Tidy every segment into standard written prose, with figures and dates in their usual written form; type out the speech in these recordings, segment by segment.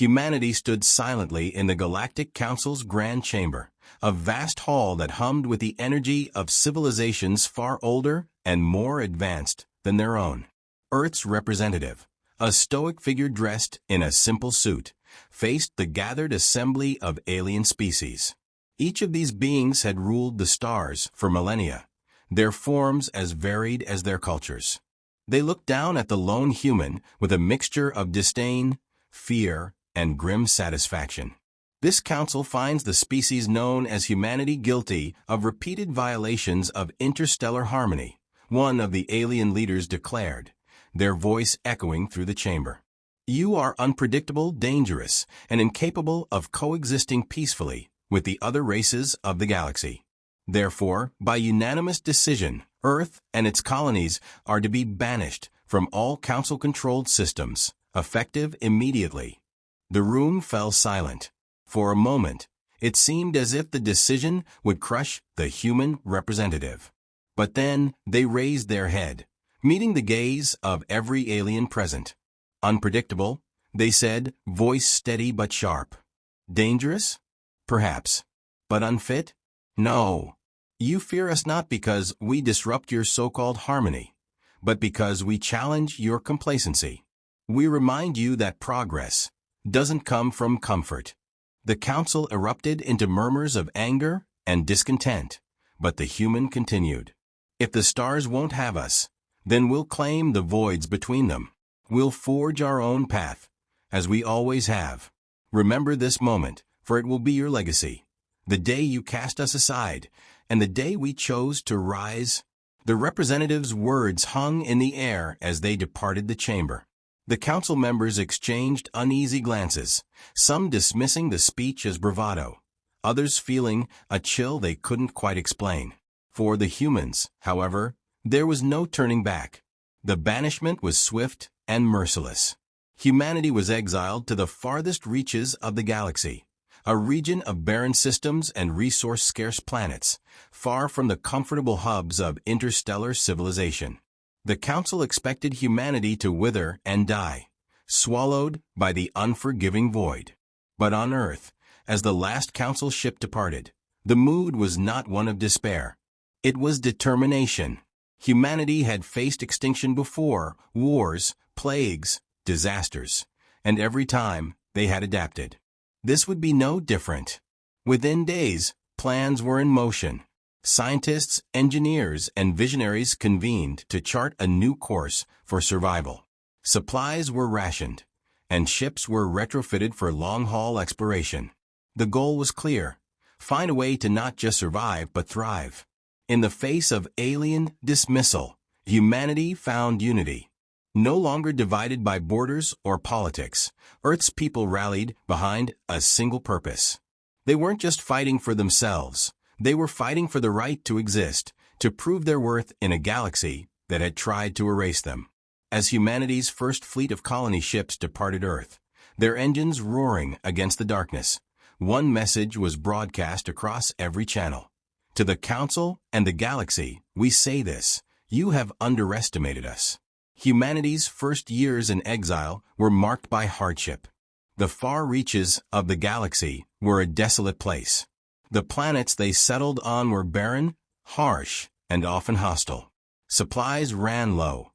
humanity stood silently in the Galactic Council's grand chamber, a vast hall that hummed with the energy of civilizations far older and more advanced than their own. Earth's representative, a stoic figure dressed in a simple suit, faced the gathered assembly of alien species. Each of these beings had ruled the stars for millennia, their forms as varied as their cultures. They looked down at the lone human with a mixture of disdain, fear, and grim satisfaction. This council finds the species known as humanity guilty of repeated violations of interstellar harmony, one of the alien leaders declared, their voice echoing through the chamber. You are unpredictable, dangerous, and incapable of coexisting peacefully with the other races of the galaxy. Therefore, by unanimous decision, Earth and its colonies are to be banished from all Council-controlled systems, effective immediately. The room fell silent. For a moment, it seemed as if the decision would crush the human representative. But then they raised their head, meeting the gaze of every alien present. Unpredictable, they said, voice steady but sharp. Dangerous? Perhaps. But unfit? No. You fear us not because we disrupt your so-called harmony, but because we challenge your complacency. We remind you that progress doesn't come from comfort. The council erupted into murmurs of anger and discontent, but the human continued. If the stars won't have us, then we'll claim the voids between them. We'll forge our own path, as we always have. Remember this moment, for it will be your legacy. The day you cast us aside, and the day we chose to rise. The representatives' words hung in the air as they departed the chamber. The council members exchanged uneasy glances, some dismissing the speech as bravado, others feeling a chill they couldn't quite explain. For the humans, however, there was no turning back. The banishment was swift and merciless. Humanity was exiled to the farthest reaches of the galaxy, a region of barren systems and resource-scarce planets, far from the comfortable hubs of interstellar civilization. The Council expected humanity to wither and die, swallowed by the unforgiving void. But on Earth, as the last Council ship departed, the mood was not one of despair. It was determination. Humanity had faced extinction before, wars, plagues, disasters, and every time they had adapted. This would be no different. Within days, plans were in motion. Scientists, engineers, and visionaries convened to chart a new course for survival. Supplies were rationed, and ships were retrofitted for long-haul exploration. The goal was clear: find a way to not just survive but thrive. In the face of alien dismissal, humanity found unity. No longer divided by borders or politics, Earth's people rallied behind a single purpose. They weren't just fighting for themselves. They were fighting for the right to exist, to prove their worth in a galaxy that had tried to erase them. As humanity's first fleet of colony ships departed Earth, their engines roaring against the darkness, one message was broadcast across every channel. To the Council and the galaxy, we say this: you have underestimated us. Humanity's first years in exile were marked by hardship. The far reaches of the galaxy were a desolate place. The planets they settled on were barren, harsh, and often hostile. Supplies ran low,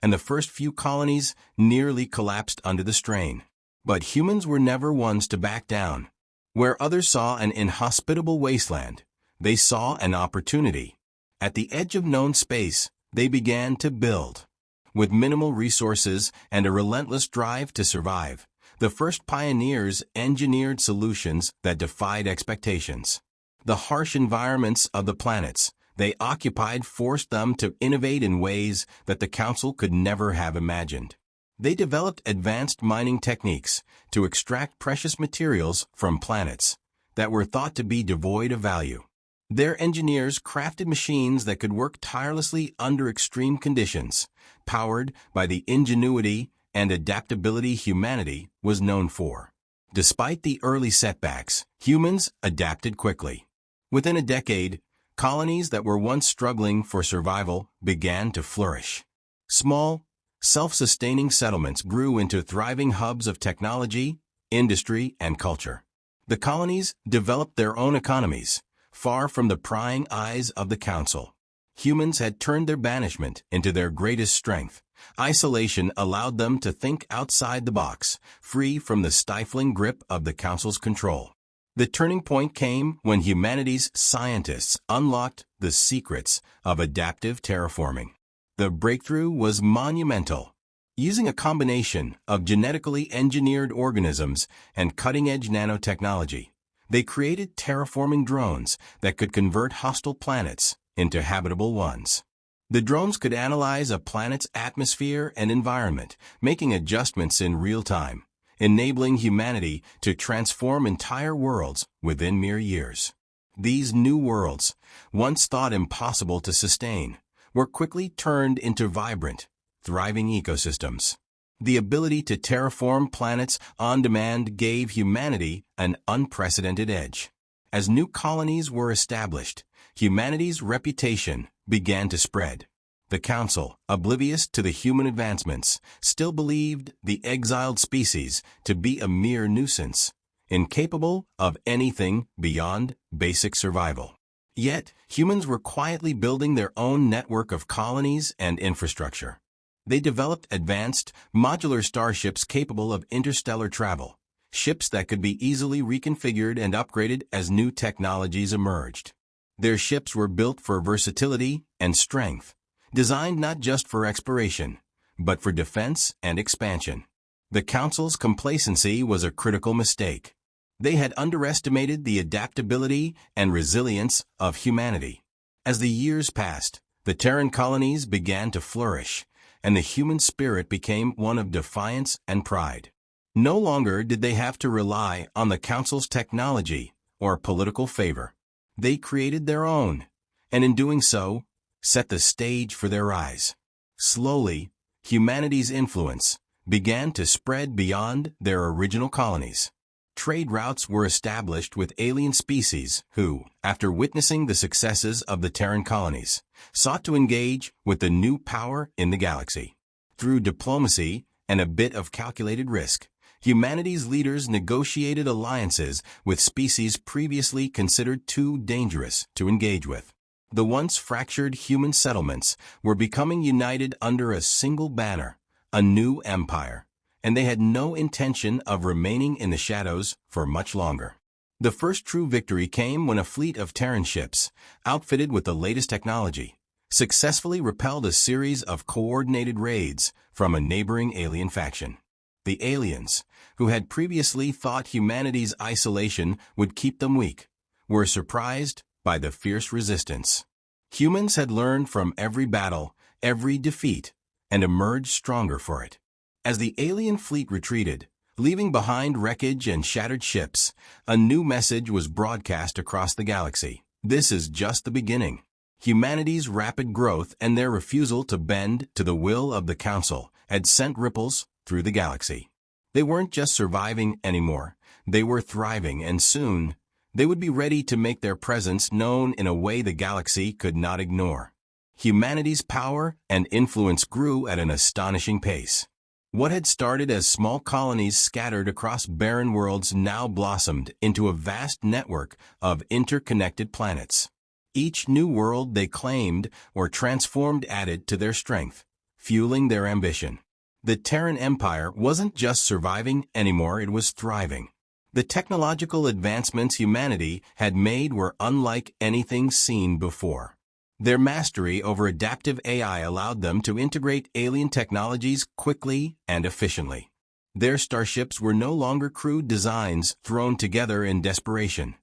and the first few colonies nearly collapsed under the strain. But humans were never ones to back down. Where others saw an inhospitable wasteland, they saw an opportunity. At the edge of known space, they began to build. With minimal resources and a relentless drive to survive, the first pioneers engineered solutions that defied expectations. The harsh environments of the planets they occupied forced them to innovate in ways that the Council could never have imagined. They developed advanced mining techniques to extract precious materials from planets that were thought to be devoid of value. Their engineers crafted machines that could work tirelessly under extreme conditions, powered by the ingenuity and adaptability humanity was known for. Despite the early setbacks, humans adapted quickly. Within a decade, colonies that were once struggling for survival began to flourish. Small, self-sustaining settlements grew into thriving hubs of technology, industry, and culture. The colonies developed their own economies, far from the prying eyes of the Council. Humans had turned their banishment into their greatest strength. Isolation allowed them to think outside the box, free from the stifling grip of the Council's control. The turning point came when humanity's scientists unlocked the secrets of adaptive terraforming. The breakthrough was monumental. Using a combination of genetically engineered organisms and cutting-edge nanotechnology, they created terraforming drones that could convert hostile planets into habitable ones. The drones could analyze a planet's atmosphere and environment, making adjustments in real time, enabling humanity to transform entire worlds within mere years. These new worlds, once thought impossible to sustain, were quickly turned into vibrant, thriving ecosystems. The ability to terraform planets on demand gave humanity an unprecedented edge. As new colonies were established, humanity's reputation began to spread. The Council, oblivious to the human advancements, still believed the exiled species to be a mere nuisance, incapable of anything beyond basic survival. Yet, humans were quietly building their own network of colonies and infrastructure. They developed advanced, modular starships capable of interstellar travel, ships that could be easily reconfigured and upgraded as new technologies emerged. Their ships were built for versatility and strength, designed not just for exploration, but for defense and expansion. The Council's complacency was a critical mistake. They had underestimated the adaptability and resilience of humanity. As the years passed, the Terran colonies began to flourish, and the human spirit became one of defiance and pride. No longer did they have to rely on the Council's technology or political favor. They created their own, and in doing so, set the stage for their rise. Slowly, humanity's influence began to spread beyond their original colonies. Trade routes were established with alien species who, after witnessing the successes of the Terran colonies, sought to engage with the new power in the galaxy. Through diplomacy and a bit of calculated risk, humanity's leaders negotiated alliances with species previously considered too dangerous to engage with. The once fractured human settlements were becoming united under a single banner, a new empire, and they had no intention of remaining in the shadows for much longer. The first true victory came when a fleet of Terran ships, outfitted with the latest technology, successfully repelled a series of coordinated raids from a neighboring alien faction. The aliens, who had previously thought humanity's isolation would keep them weak, were surprised by the fierce resistance. Humans had learned from every battle, every defeat, and emerged stronger for it. As the alien fleet retreated, leaving behind wreckage and shattered ships, a new message was broadcast across the galaxy. This is just the beginning. Humanity's rapid growth and their refusal to bend to the will of the Council had sent ripples through the galaxy. They weren't just surviving anymore, they were thriving, and soon, they would be ready to make their presence known in a way the galaxy could not ignore. Humanity's power and influence grew at an astonishing pace. What had started as small colonies scattered across barren worlds now blossomed into a vast network of interconnected planets. Each new world they claimed or transformed added to their strength, fueling their ambition. The Terran Empire wasn't just surviving anymore, it was thriving. The technological advancements humanity had made were unlike anything seen before. Their mastery over adaptive AI allowed them to integrate alien technologies quickly and efficiently. Their starships were no longer crude designs thrown together in desperation,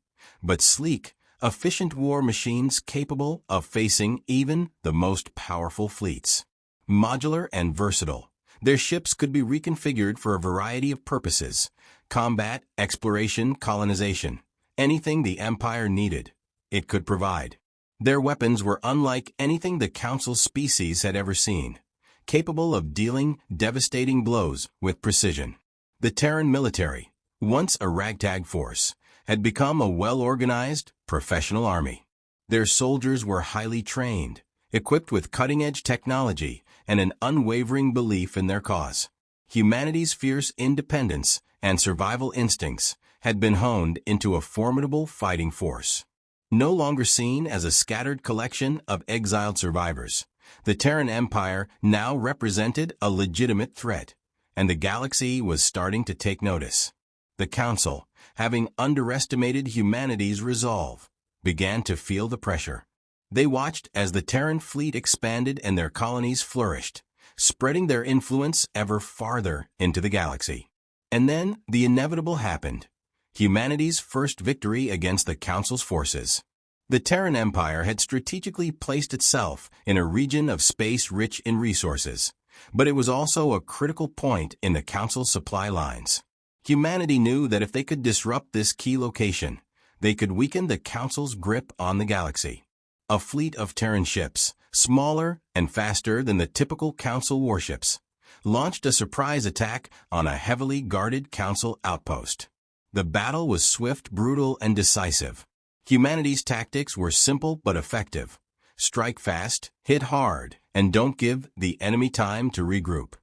but sleek, efficient war machines capable of facing even the most powerful fleets. Modular and versatile, their ships could be reconfigured for a variety of purposes: combat, exploration, colonization. Anything the Empire needed, it could provide. Their weapons were unlike anything the Council species had ever seen, capable of dealing devastating blows with precision. The Terran military, once a ragtag force, had become a well-organized, professional army. Their soldiers were highly trained, equipped with cutting-edge technology and an unwavering belief in their cause. Humanity's fierce independence and survival instincts had been honed into a formidable fighting force. No longer seen as a scattered collection of exiled survivors, the Terran Empire now represented a legitimate threat, and the galaxy was starting to take notice. The Council, having underestimated humanity's resolve, began to feel the pressure. They watched as the Terran fleet expanded and their colonies flourished, spreading their influence ever farther into the galaxy. And then the inevitable happened: humanity's first victory against the Council's forces. The Terran Empire had strategically placed itself in a region of space rich in resources, but it was also a critical point in the Council's supply lines. Humanity knew that if they could disrupt this key location, they could weaken the Council's grip on the galaxy. A fleet of Terran ships, smaller and faster than the typical Council warships, launched a surprise attack on a heavily guarded Council outpost. The battle was swift, brutal, and decisive. Humanity's tactics were simple but effective. Strike fast, hit hard, and don't give the enemy time to regroup.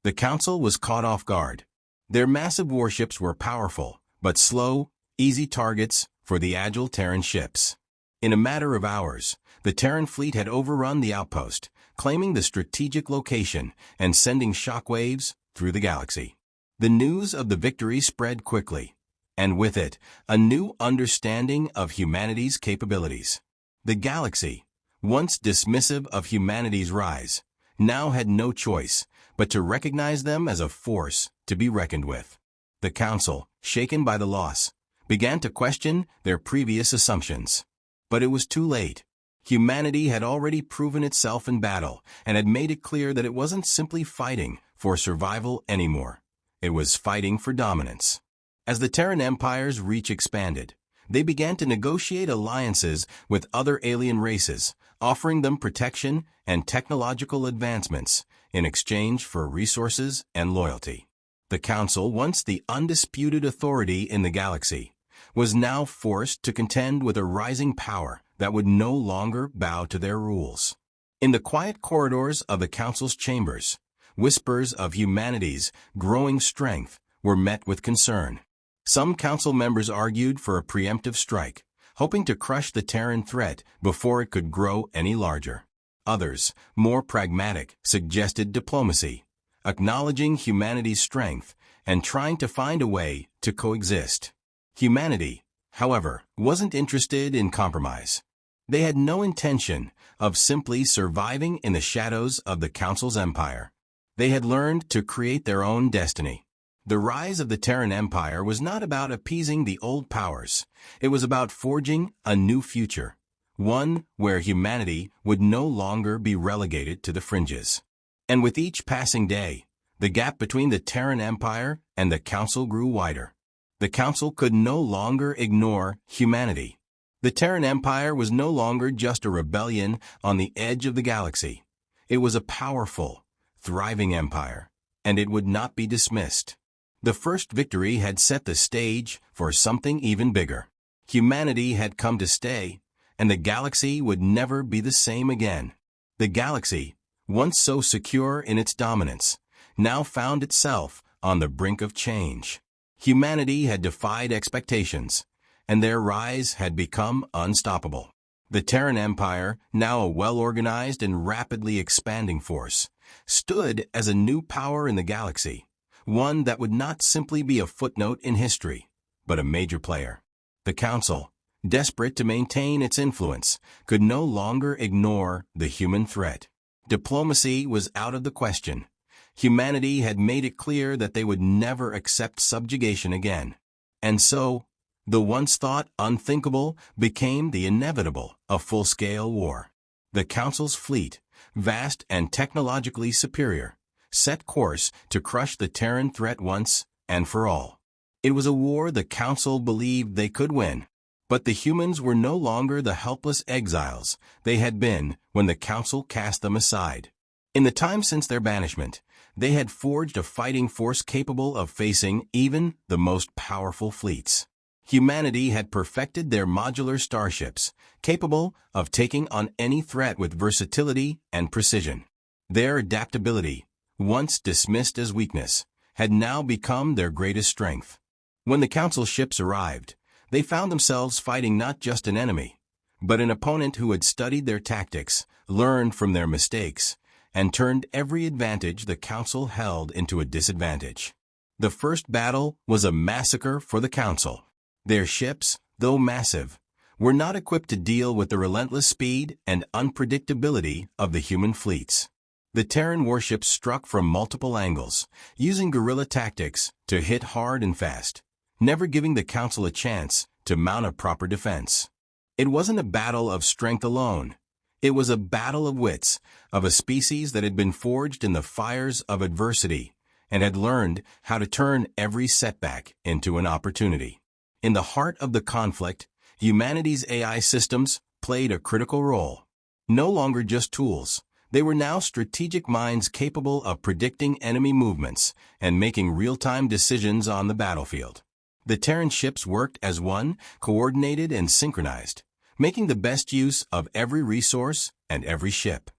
The Council was caught off guard. Their massive warships were powerful, but slow, easy targets for the agile Terran ships. In a matter of hours, the Terran fleet had overrun the outpost, claiming the strategic location and sending shockwaves through the galaxy. The news of the victory spread quickly, and with it, a new understanding of humanity's capabilities. The galaxy, once dismissive of humanity's rise, now had no choice but to recognize them as a force to be reckoned with. The Council, shaken by the loss, began to question their previous assumptions. But it was too late. Humanity had already proven itself in battle and had made it clear that it wasn't simply fighting for survival anymore. It was fighting for dominance. As the Terran Empire's reach expanded, they began to negotiate alliances with other alien races, offering them protection and technological advancements in exchange for resources and loyalty. The Council, once the undisputed authority in the galaxy, was now forced to contend with a rising power that would no longer bow to their rules. In the quiet corridors of the Council's chambers, whispers of humanity's growing strength were met with concern. Some Council members argued for a preemptive strike, hoping to crush the Terran threat before it could grow any larger. Others, more pragmatic, suggested diplomacy, acknowledging humanity's strength and trying to find a way to coexist. Humanity, however, wasn't interested in compromise. They had no intention of simply surviving in the shadows of the Council's empire. They had learned to create their own destiny. The rise of the Terran Empire was not about appeasing the old powers. It was about forging a new future, one where humanity would no longer be relegated to the fringes. And with each passing day, the gap between the Terran Empire and the Council grew wider. The Council could no longer ignore humanity. The Terran Empire was no longer just a rebellion on the edge of the galaxy. It was a powerful, thriving empire, and it would not be dismissed. The first victory had set the stage for something even bigger. Humanity had come to stay, and the galaxy would never be the same again. The galaxy, once so secure in its dominance, now found itself on the brink of change. Humanity had defied expectations, and their rise had become unstoppable. The Terran Empire, now a well-organized and rapidly expanding force, stood as a new power in the galaxy, one that would not simply be a footnote in history, but a major player. The Council, desperate to maintain its influence, could no longer ignore the human threat. Diplomacy was out of the question. Humanity had made it clear that they would never accept subjugation again. And so, the once thought unthinkable became the inevitable, a full-scale war. The Council's fleet, vast and technologically superior, set course to crush the Terran threat once and for all. It was a war the Council believed they could win. But the humans were no longer the helpless exiles they had been when the Council cast them aside. In the time since their banishment, they had forged a fighting force capable of facing even the most powerful fleets. Humanity had perfected their modular starships, capable of taking on any threat with versatility and precision. Their adaptability, once dismissed as weakness, had now become their greatest strength. When the Council ships arrived, they found themselves fighting not just an enemy, but an opponent who had studied their tactics, learned from their mistakes, and turned every advantage the Council held into a disadvantage. The first battle was a massacre for the Council. Their ships, though massive, were not equipped to deal with the relentless speed and unpredictability of the human fleets. The Terran warships struck from multiple angles, using guerrilla tactics to hit hard and fast, never giving the Council a chance to mount a proper defense. It wasn't a battle of strength alone. It was a battle of wits, of a species that had been forged in the fires of adversity and had learned how to turn every setback into an opportunity. In the heart of the conflict, humanity's AI systems played a critical role. No longer just tools, they were now strategic minds capable of predicting enemy movements and making real-time decisions on the battlefield. The Terran ships worked as one, coordinated and synchronized, making the best use of every resource and every ship.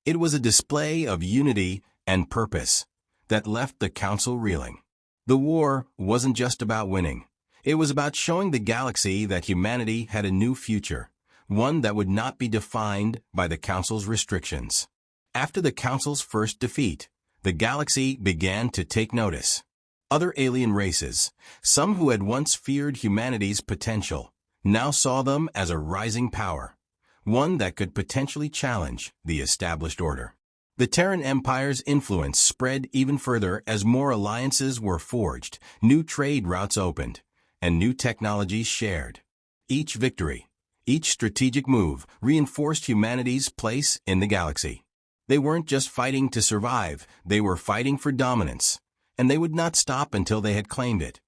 It was a display of unity and purpose that left the Council reeling. The war wasn't just about winning. It was about showing the galaxy that humanity had a new future, one that would not be defined by the Council's restrictions. After the Council's first defeat, the galaxy began to take notice. Other alien races, some who had once feared humanity's potential, now saw them as a rising power, one that could potentially challenge the established order. The Terran Empire's influence spread even further as more alliances were forged, new trade routes opened, and new technologies shared. Each victory, each strategic move reinforced humanity's place in the galaxy. They weren't just fighting to survive, they were fighting for dominance, and they would not stop until they had claimed it.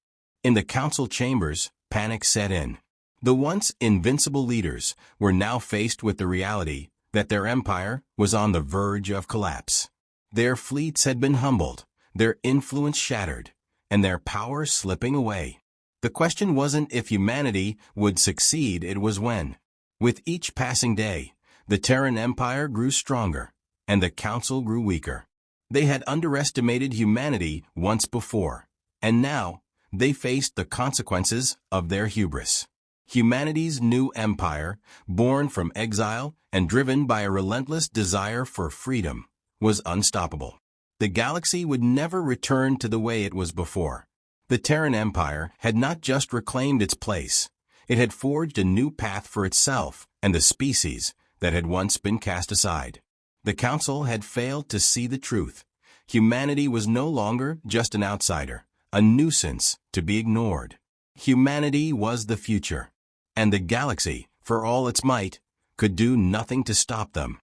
In the Council chambers, panic set in. The once invincible leaders were now faced with the reality that their empire was on the verge of collapse. Their fleets had been humbled, their influence shattered, and their power slipping away. The question wasn't if humanity would succeed, it was when. With each passing day, the Terran Empire grew stronger, and the Council grew weaker. They had underestimated humanity once before, and now they faced the consequences of their hubris. Humanity's new empire, born from exile and driven by a relentless desire for freedom, was unstoppable. The galaxy would never return to the way it was before. The Terran Empire had not just reclaimed its place, it had forged a new path for itself and the species that had once been cast aside. The Council had failed to see the truth. Humanity was no longer just an outsider, a nuisance to be ignored. Humanity was the future, and the galaxy, for all its might, could do nothing to stop them.